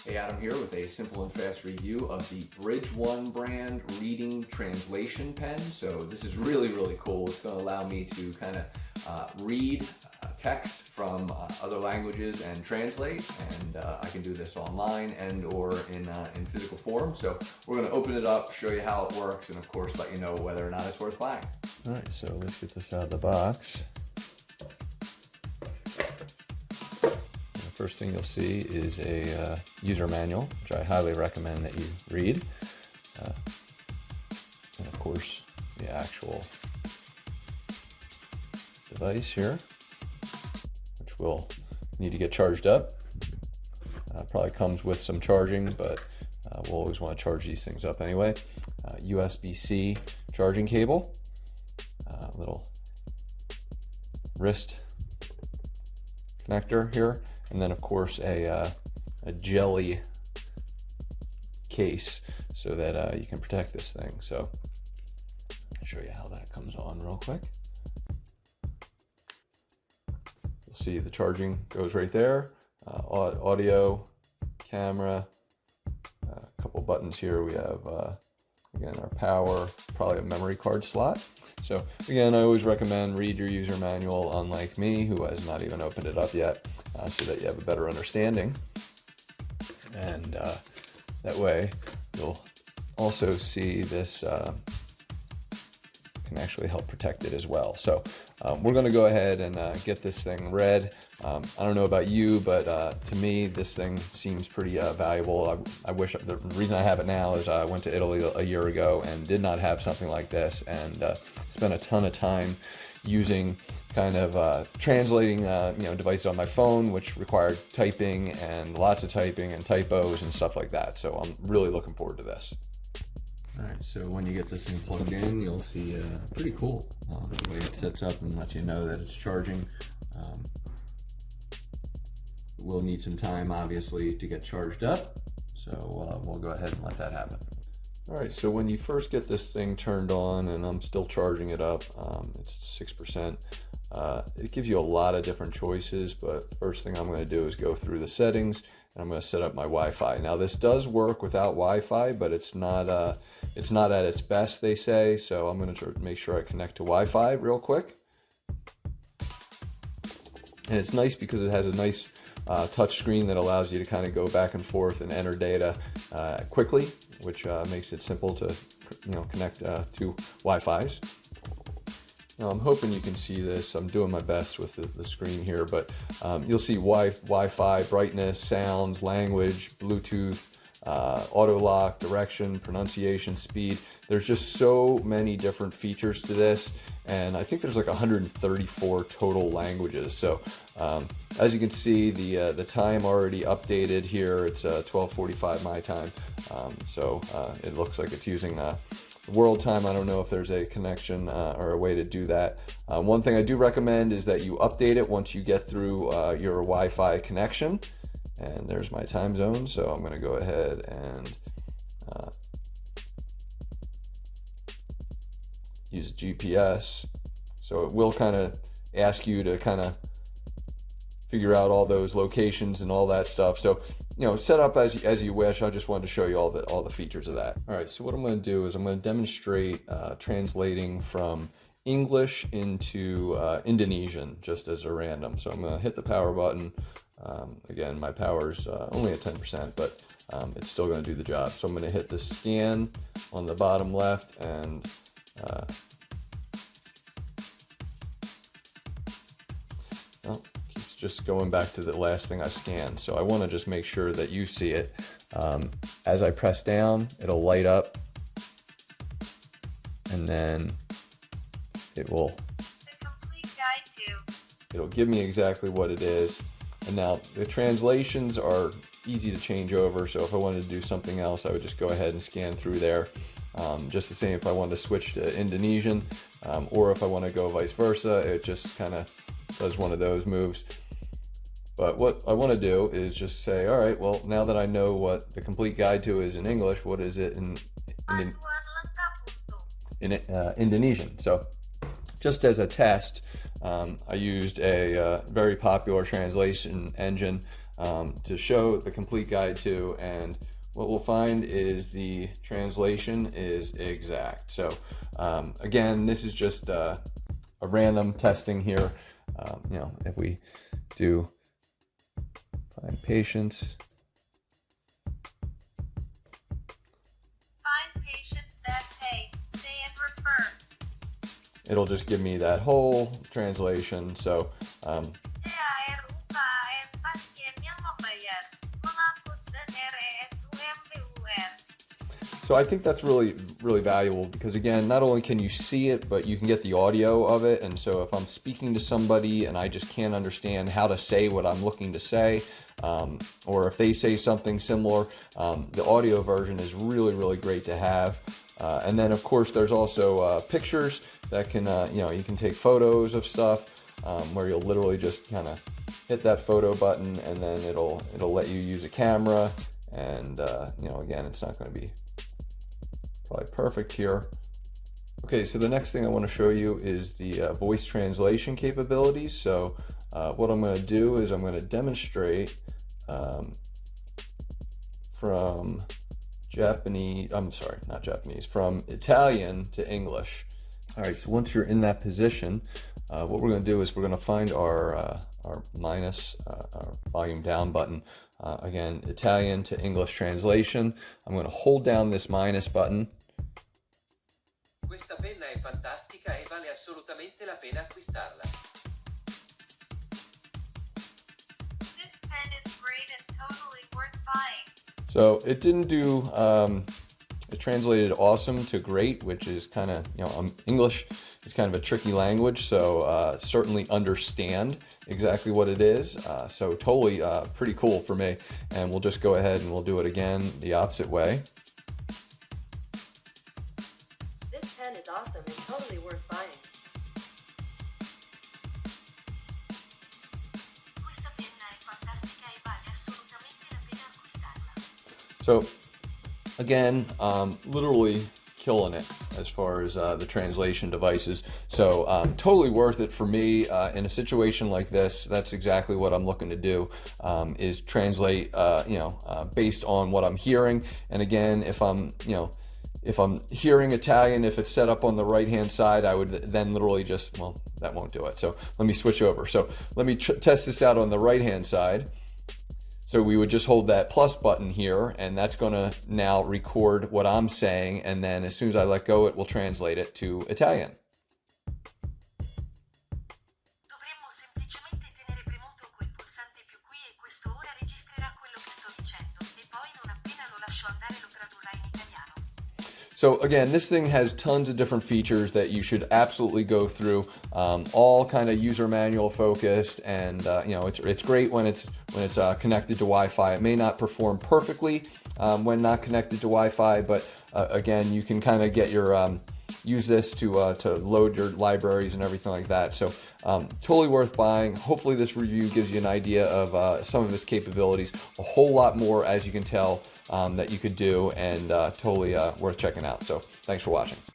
Hey, Adam here with a simple and fast review of the BridgeOne brand Reading Translation Pen. So this is really cool. It's going to allow me to kind of read text from other languages and translate, and I can do this online and or in physical form. So we're going to open it up, show you how it works, and of course let you know whether or not it's worth buying. All right, so let's get this out of the box. First thing you'll see is a user manual, which I highly recommend that you read. And of course, the actual device here, which will need to get charged up. Probably comes with some charging, but we'll always want to charge these things up anyway. USB-C charging cable, little wrist connector here. And then of course a jelly case so that you can protect this thing. So I'll show you how that comes on real quick. You'll see the charging goes right there. Audio, camera, a couple buttons here. We have again our power, probably a memory card slot. So again, I always recommend read your user manual, unlike me, who has not even opened it up yet, so that you have a better understanding. And that way, you'll also see this can actually help protect it as well. So we're going to go ahead and get this thing read. I don't know about you, but to me, this thing seems pretty valuable. I wish, the reason I have it now is I went to Italy a year ago and did not have something like this, and spent a ton of time using kind of translating devices on my phone, which required typing and lots of typing and typos and stuff like that. So I'm really looking forward to this. All right, so when you get this thing plugged in, you'll see pretty cool the way it sets up and lets you know that it's charging. We'll need some time, obviously, to get charged up, so we'll go ahead and let that happen. All right, so when you first get this thing turned on, and I'm still charging it up, it's 6%. It gives you a lot of different choices, but the first thing I'm going to do is go through the settings, and I'm going to set up my Wi-Fi. Now this does work without Wi-Fi, but it's not at its best, they say, so I'm going to make sure I connect to Wi-Fi real quick. And it's nice because it has a nice touch screen that allows you to kind of go back and forth and enter data quickly, which makes it simple to connect to Wi-Fi's. Now I'm hoping you can see this. I'm doing my best with the screen here, but you'll see Wi-Fi, brightness, sounds, language, Bluetooth, auto lock, direction, pronunciation, speed. There's just so many different features to this, and I think there's like 134 total languages. So as you can see, the time already updated here. It's 12:45 my time, so it looks like it's using world time. I don't know if there's a connection or a way to do that. One thing I do recommend is that you update it once you get through your Wi-Fi connection. And there's my time zone, so I'm going to go ahead and use GPS. So it will kind of ask you to kind of figure out all those locations and all that stuff. So set up as you wish. I just wanted to show you all the features of that. All right, so what I'm going to do is I'm going to demonstrate translating from English into Indonesian just as a random. So I'm going to hit the power button. Again, my power's only at 10%, but it's still going to do the job. So I'm going to hit the scan on the bottom left, and it's just going back to the last thing I scanned. So I want to just make sure that you see it. As I press down, it'll light up, and then it'll give me exactly what it is. And now the translations are easy to change over, so if I wanted to do something else, I would just go ahead and scan through there. Just the same if I wanted to switch to Indonesian, or if I want to go vice versa, it just kind of does one of those moves. But what I want to do is just say, all right, well, now that I know what the complete guide to is in English, what is it in Indonesian? So just as a test, I used a very popular translation engine to show the complete guide to, and what we'll find is the translation is exact. So again, this is just a random testing here. You know, if we do find patients, that pay, stay and refer. it'll just give me that whole translation. So so I think that's really valuable, because again, not only can you see it, but you can get the audio of it. And so if I'm speaking to somebody and I just can't understand how to say what I'm looking to say, or if they say something similar, the audio version is really great to have. And then of course there's also pictures that can, you know, you can take photos of stuff, where you'll literally just kind of hit that photo button, and then it'll let you use a camera. And you know, again, it's not going to be probably perfect here. Okay, so the next thing I want to show you is the voice translation capabilities. So what I'm going to do is I'm going to demonstrate from from Italian to English. All right, so once you're in that position, what we're going to do is we're going to find our minus, our volume down button. Again, Italian to English translation. I'm going to hold down this minus button. Questa penna è fantastica e vale assolutamente la pena acquistarla. This pen is great and totally worth buying. So it didn't do, it translated awesome to great, which is kind of, you know, English is kind of a tricky language, so certainly understand exactly what it is. So totally pretty cool for me. And we'll just go ahead and we'll do it again the opposite way. This pen is awesome and totally worth buying. Questa penna è fantastica e vale assolutamente la pena acquistarla. So again, literally killing it as far as the translation devices. So totally worth it for me in a situation like this. That's exactly what I'm looking to do, is translate, you know, based on what I'm hearing. And again, if I'm, you know, if I'm hearing Italian, if it's set up on the right-hand side, I would then literally just, well, that won't do it. So let me switch over. So let me test this out on the right-hand side. So we would just hold that plus button here, and that's going to now record what I'm saying, and then as soon as I let go, it will translate it to Italian. Dovremmo semplicemente tenere premuto quel pulsante più qui e questo ora registrerà quello che sto dicendo, e poi non appena lo lascio andare lo tradurrà in italiano. So again, this thing has tons of different features that you should absolutely go through, all kind of user manual focused, and you know, it's great when it's connected to Wi-Fi. It may not perform perfectly when not connected to Wi-Fi, but again, you can kind of get your use this to load your libraries and everything like that. So totally worth buying. Hopefully this review gives you an idea of some of its capabilities. A whole lot more, as you can tell, that you could do, and totally worth checking out. So thanks for watching.